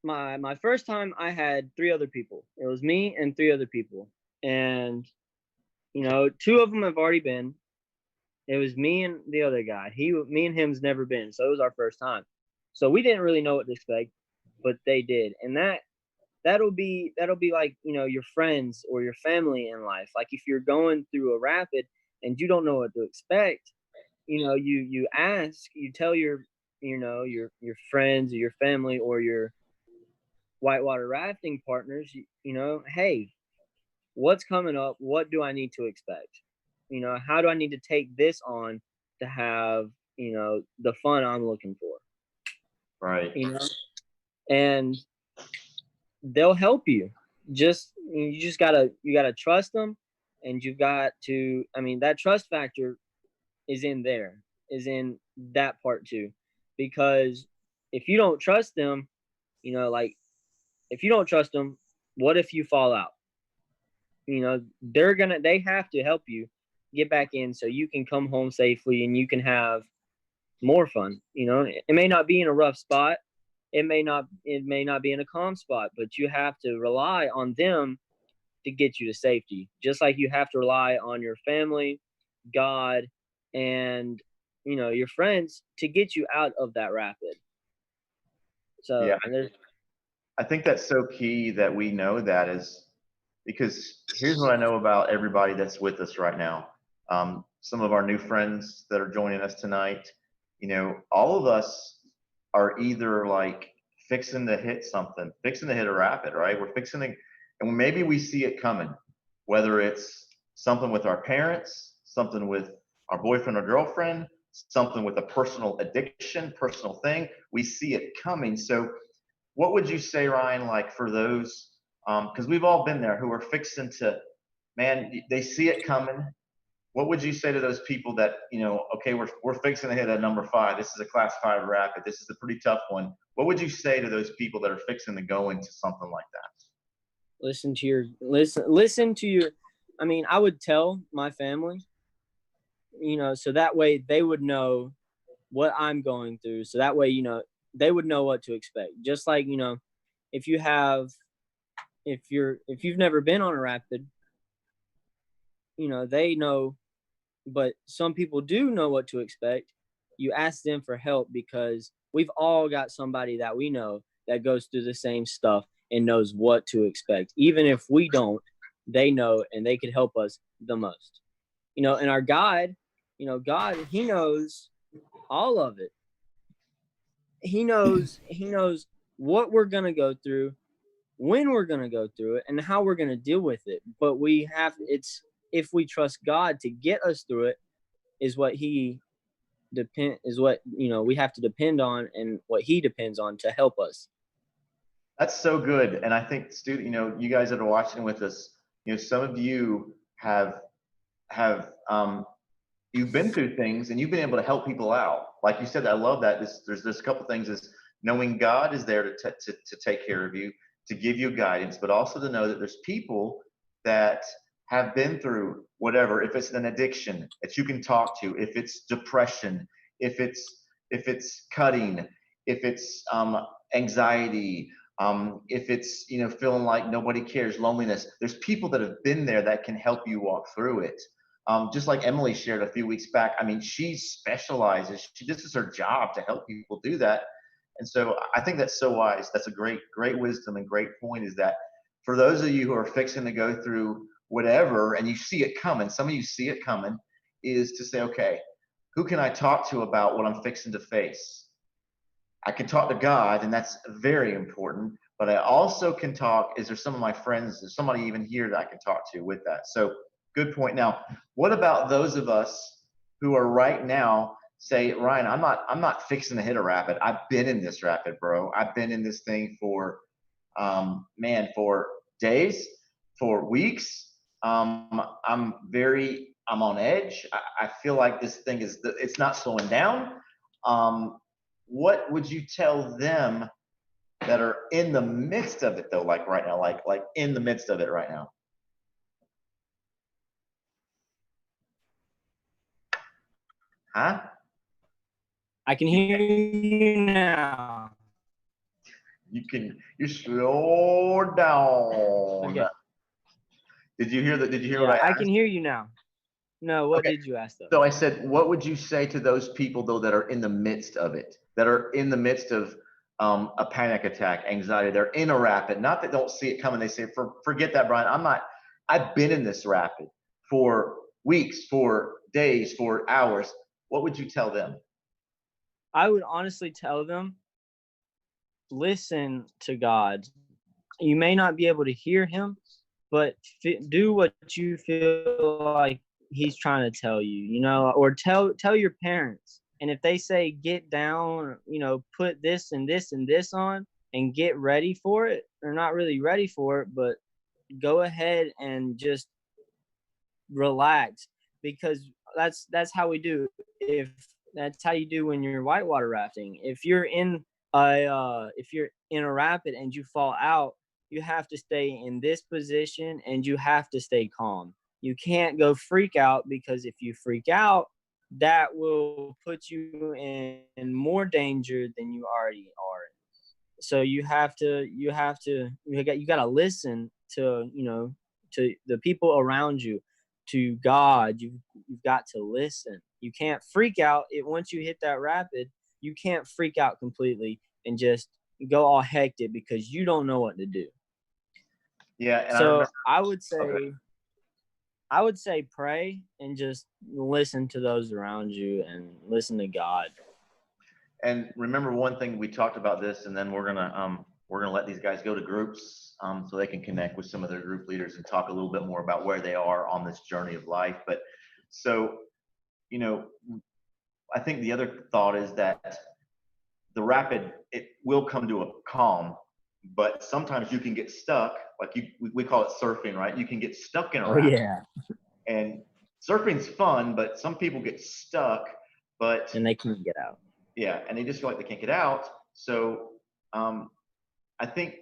my first time, I had 3 other people. It was me and 3 other people, and 2 of them have already been. It was me and the other guy. Me and him's never been, so it was our first time. So we didn't really know what to expect, but they did, and that'll be like your friends or your family in life. Like if you're going through a rapid and you don't know what to expect, you ask, you tell your friends or your family or your whitewater rafting partners, hey, what's coming up? What do I need to expect? How do I need to take this on to have, the fun I'm looking for? Right. And they'll help you. You gotta trust them, and you've got to, that trust factor is in that part too, because if you don't trust them, if you don't trust them, what if you fall out? They have to help you get back in so you can come home safely and you can have more fun. It may not be in a rough spot. It may not be in a calm spot, but you have to rely on them to get you to safety. Just like you have to rely on your family, God, and your friends to get you out of that rapid. So Yeah, there's I think that's so key that we know that, is because here's what I know about everybody that's with us right now. Some of our new friends that are joining us tonight, all of us are either like fixing to hit something, fixing to hit a rapid, right? We're fixing to, and maybe we see it coming, whether it's something with our parents, something with our boyfriend or girlfriend, something with a personal addiction, personal thing. We see it coming. So what would you say, Ryan, like for those, because we've all been there, who are fixing to, man, they see it coming. What would you say to those people that, okay, we're fixing to hit a number 5. This is a class 5 rapid. This is a pretty tough one. What would you say to those people that are fixing to go into something like that? listen to your. I mean, I would tell my family, so that way they would know what I'm going through. So that way, they would know what to expect. Just like, if you've never been on a rapid, they know, but some people do know what to expect. You ask them for help because we've all got somebody that we know that goes through the same stuff and knows what to expect. Even if we don't, they know, and they could help us the most. And our God, God, he knows all of it. He knows what we're going to go through, when we're going to go through it, and how we're going to deal with it. But if we trust God to get us through it, is what we have to depend on, and what he depends on to help us. That's so good. And I think, Stu, you guys that are watching with us, some of you have you've been through things and you've been able to help people out. Like you said, I love that. There's a couple things, is knowing God is there to take care of you, to give you guidance, but also to know that there's people that have been through whatever, if it's an addiction that you can talk to, if it's depression, if it's cutting, if it's anxiety, if it's feeling like nobody cares, loneliness. There's people that have been there that can help you walk through it. Just like Emily shared a few weeks back. I mean, she specializes. This is her job to help people do that. And so I think that's so wise. That's a great wisdom and great point, is that for those of you who are fixing to go through whatever, and you see it coming, some of you see it coming, is to say, okay, who can I talk to about what I'm fixing to face? I can talk to God, and that's very important, but I also can talk, is there some of my friends, there's somebody even here that I can talk to with that? So good point. Now, what about those of us who are right now say, Ryan, I'm not fixing to hit a rapid. I've been in this rapid, bro. I've been in this thing for, for days, for weeks. I'm on edge. I feel like this thing it's not slowing down. What would you tell them that are in the midst of it though, like right now, like in the midst of it right now? Huh? I can hear you now. You slow down. Okay. Did you hear that? Did you hear Yeah, what I asked? can hear you now. No, what Okay. did you ask though? So I said, what would you say to those people though that are in the midst of it, that are in the midst of a panic attack, anxiety? They're in a rapid, not that don't see it coming. They say, forget that, Brian. I've been in this rapid for weeks, for days, for hours. What would you tell them? I would honestly tell them, listen to God. You may not be able to hear him, but do what you feel like he's trying to tell you, or tell your parents. And if they say, get down, put this and this and this on and get ready for it, they're not really ready for it, but go ahead and just relax, because that's how we do. If that's how you do when you're whitewater rafting. If you're in a rapid and you fall out, you have to stay in this position and you have to stay calm. You can't go freak out, because if you freak out, that will put you in more danger than you already are. So you got to listen to, to the people around you, to God. You've got to listen. You can't freak out. Once you hit that rapid, you can't freak out completely and just go all hectic because you don't know what to do. Yeah. And So I would Okay. say pray and just listen to those around you and listen to God. And remember one thing, we talked about this, and then we're gonna let these guys go to groups so they can connect with some of their group leaders and talk a little bit more about where they are on this journey of life. But so, you know, I think the other thought is that the rapid, it will come to a calm, but sometimes you can get stuck. Like we call it surfing, right? You can get stuck in a rapid. Yeah. And surfing's fun, but some people get stuck. But And they can't get out. yeah, and they just feel like they can't get out. So I think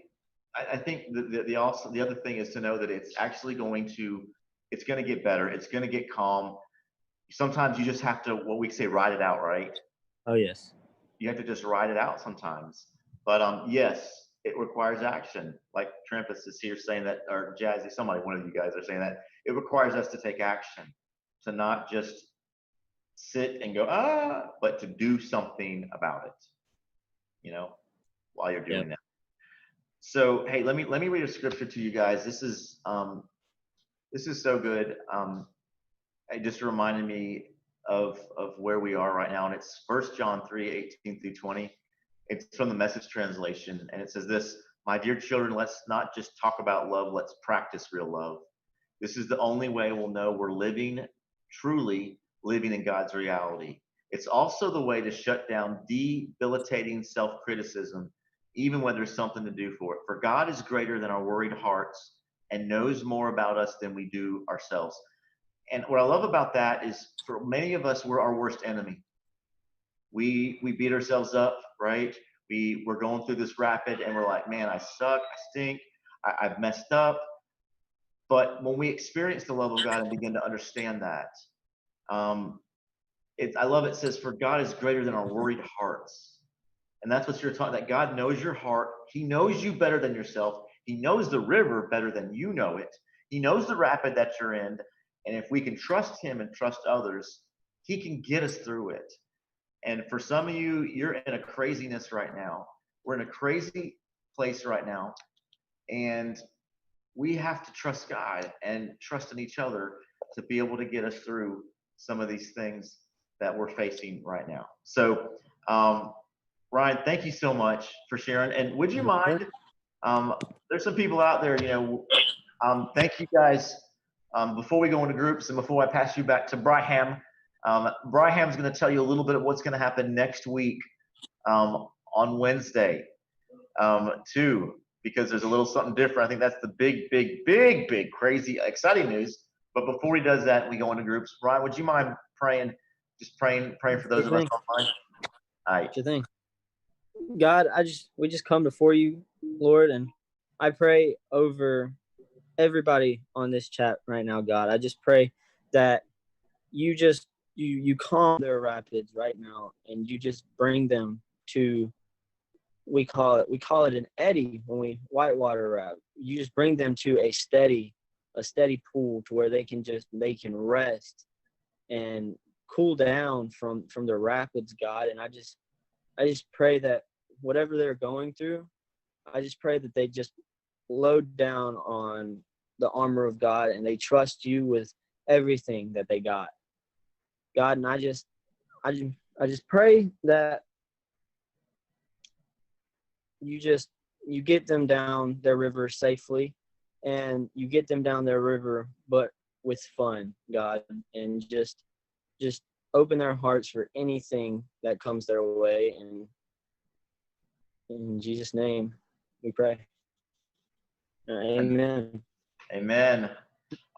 the other thing is to know that it's actually going to get better. It's going to get calm. Sometimes you just have to, what we say, ride it out, right? Oh yes. You have to just ride it out sometimes. But yes, it requires action. Like Trampus is here saying that, or Jazzy, one of you guys are saying that it requires us to take action, to not just sit and go, but to do something about it, while you're doing that. So, hey, let me read a scripture to you guys. This is so good. It just reminded me of where we are right now, and it's 1 John 3:18-20. It's from the Message translation, and it says this: "My dear children, let's not just talk about love, let's practice real love. This is the only way we'll know we're truly living in God's reality. It's also the way to shut down debilitating self-criticism, even when there's something to do for it. For God is greater than our worried hearts and knows more about us than we do ourselves." And what I love about that is, for many of us, we're our worst enemy. We beat ourselves up, right? We're going through this rapid and we're like, man, I suck, I stink, I've messed up. But when we experience the love of God and begin to understand that, I love it says, for God is greater than our worried hearts. And that's what you're talking, that God knows your heart. He knows you better than yourself. He knows the river better than you know it. He knows the rapid that you're in. And if we can trust him and trust others, he can get us through it. And for some of you, you're in a craziness right now. We're in a crazy place right now. And we have to trust God and trust in each other to be able to get us through some of these things that we're facing right now. So, Ryan, thank you so much for sharing. And would you mind, there's some people out there, thank you guys. Before we go into groups and before I pass you back to Braham, Braham's going to tell you a little bit of what's going to happen next week on Wednesday, too, because there's a little something different. I think that's the big, crazy, exciting news. But before he does that, we go into groups. Ryan, would you mind praying for those of us online? All right. Sure thing. God, we just come before you, Lord, and I pray over everybody on this chat right now, God. I just pray that you just you calm their rapids right now, and you just bring them to, we call it an eddy when we whitewater raft. You just bring them to a steady pool to where they can rest and cool down from the rapids, God. And I just pray that whatever they're going through, I just pray that they just load down on the armor of God and they trust you with everything that they got, God. And I just pray that you get them down their river safely, and you get them down their river, but with fun, God, and just open their hearts for anything that comes their way. And in Jesus' name we pray. Amen. Amen.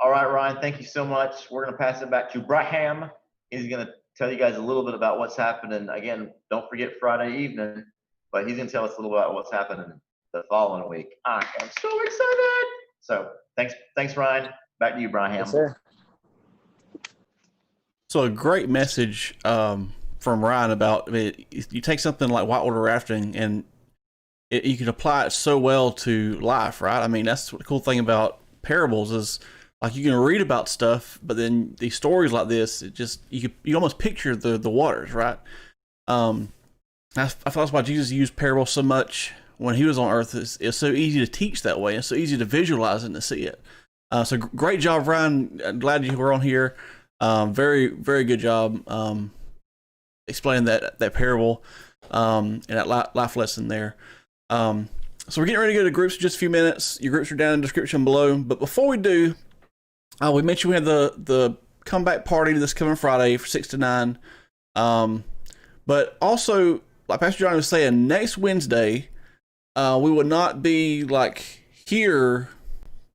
All right, Ryan, thank you so much. We're going to pass it back to Braham. He's going to tell you guys a little bit about what's happening. Again, don't forget Friday evening, but he's going to tell us a little about what's happening the following week. I am so excited. So thanks, Ryan. Back to you, Braham. Yes, sir. So a great message from Ryan about, I mean, you take something like whitewater rafting and you can apply it so well to life, right? I mean, that's the cool thing about parables is like you can read about stuff, but then these stories like this, it just you almost picture the waters, right? I thought that's why Jesus used parables so much when he was on earth. It's so easy to teach that way. It's so easy to visualize and to see it. So great job, Ryan. I'm glad you were on here. Very, very good job explaining that parable and that life lesson there. So we're getting ready to go to groups in just a few minutes. Your groups are down in the description below. But before we do, we mentioned we have the comeback party this coming Friday for 6 to 9. But also, like Pastor John was saying, next Wednesday, we will not be like here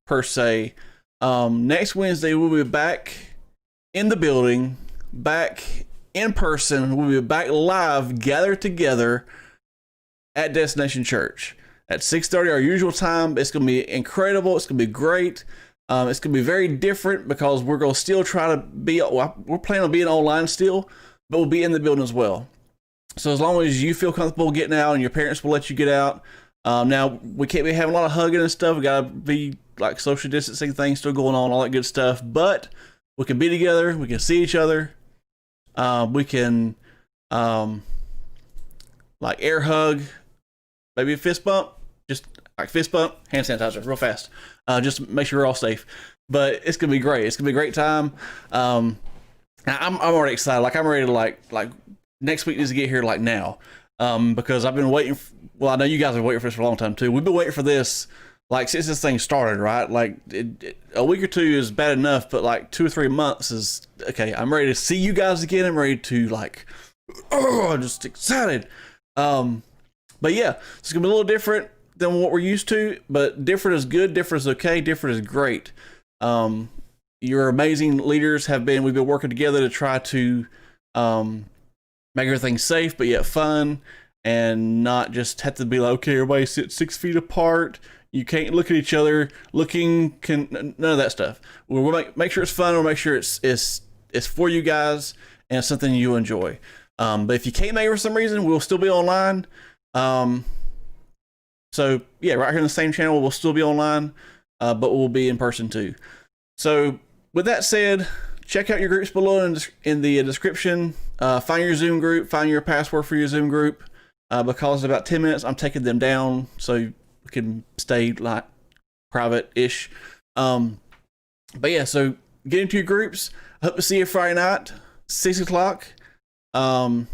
per se. Next Wednesday, we'll be back in the building, back in person. We'll be back live, gathered together at Destination Church at 6:30, our usual time. It's going to be incredible. It's going to be great. It's going to be very different because we're going to still try to be, we're planning on being online still, but we'll be in the building as well. So as long as you feel comfortable getting out and your parents will let you get out. Now, we can't be having a lot of hugging and stuff. We got to be like social distancing things still going on, all that good stuff. But we can be together. We can see each other. We can like air hug, maybe a fist bump, just like fist bump, hand sanitizer real fast. Just to make sure we're all safe. But it's going to be great. It's going to be a great time. I'm already excited. Like I'm ready to like next week needs to get here like now. Because I've been waiting. Well, I know you guys have been waiting for this for a long time too. We've been waiting for this like since this thing started, right? Like a week or two is bad enough, but like 2 or 3 months is okay. I'm ready to see you guys again. I'm ready to like, I'm just excited. But yeah, it's gonna be a little different than what we're used to, but different is good. Different is okay. Different is great. Your amazing leaders we've been working together to try to, make everything safe, but yet fun, and not just have to be like, okay, everybody sit 6 feet apart. You can't look at each other. None of that stuff. We'll make sure it's fun. We'll make sure it's for you guys and it's something you enjoy. But if you can't make it for some reason, we'll still be online. So yeah, right here in the same channel, we'll still be online, but we'll be in person too. So with that said, check out your groups below in the description. Find your Zoom group, find your password for your Zoom group, because in about 10 minutes, I'm taking them down so you can stay like private-ish. But yeah, so get into your groups. I hope to see you Friday night, 6 o'clock. And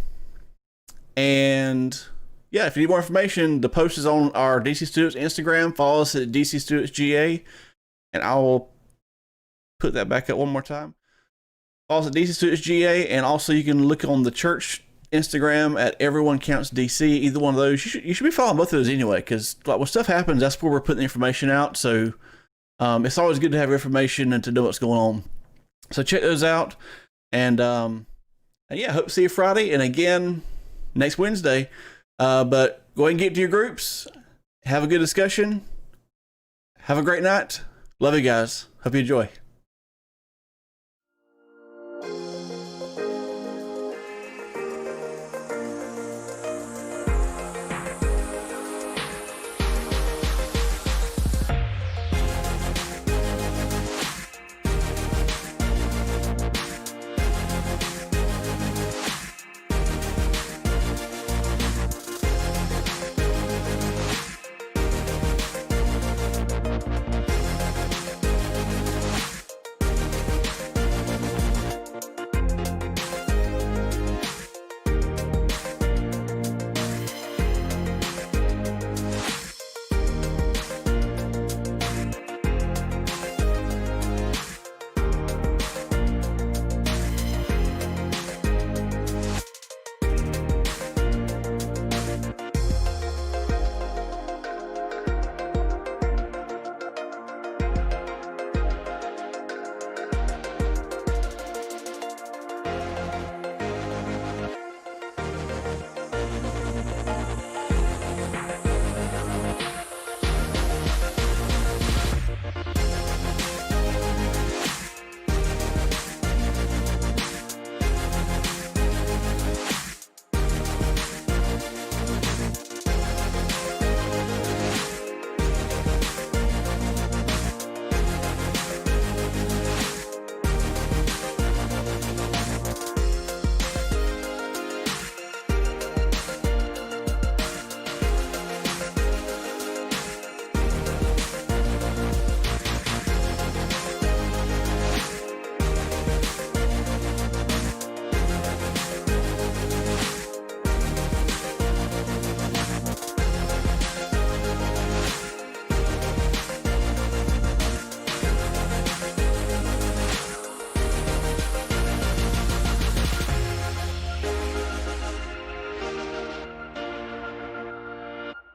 yeah, if you need more information, the post is on our DC Students Instagram. Follow us at DC Students GA, and I will put that back up one more time. Also, DC Students GA, and also you can look on the church Instagram at Everyone Counts DC. Either one of those, you should be following both of those anyway, because like when stuff happens, that's where we're putting the information out. So it's always good to have information and to know what's going on. So check those out, and yeah, hope to see you Friday, and again next Wednesday. But go ahead and get to your groups. Have a good discussion. Have a great night. Love you guys. Hope you enjoy.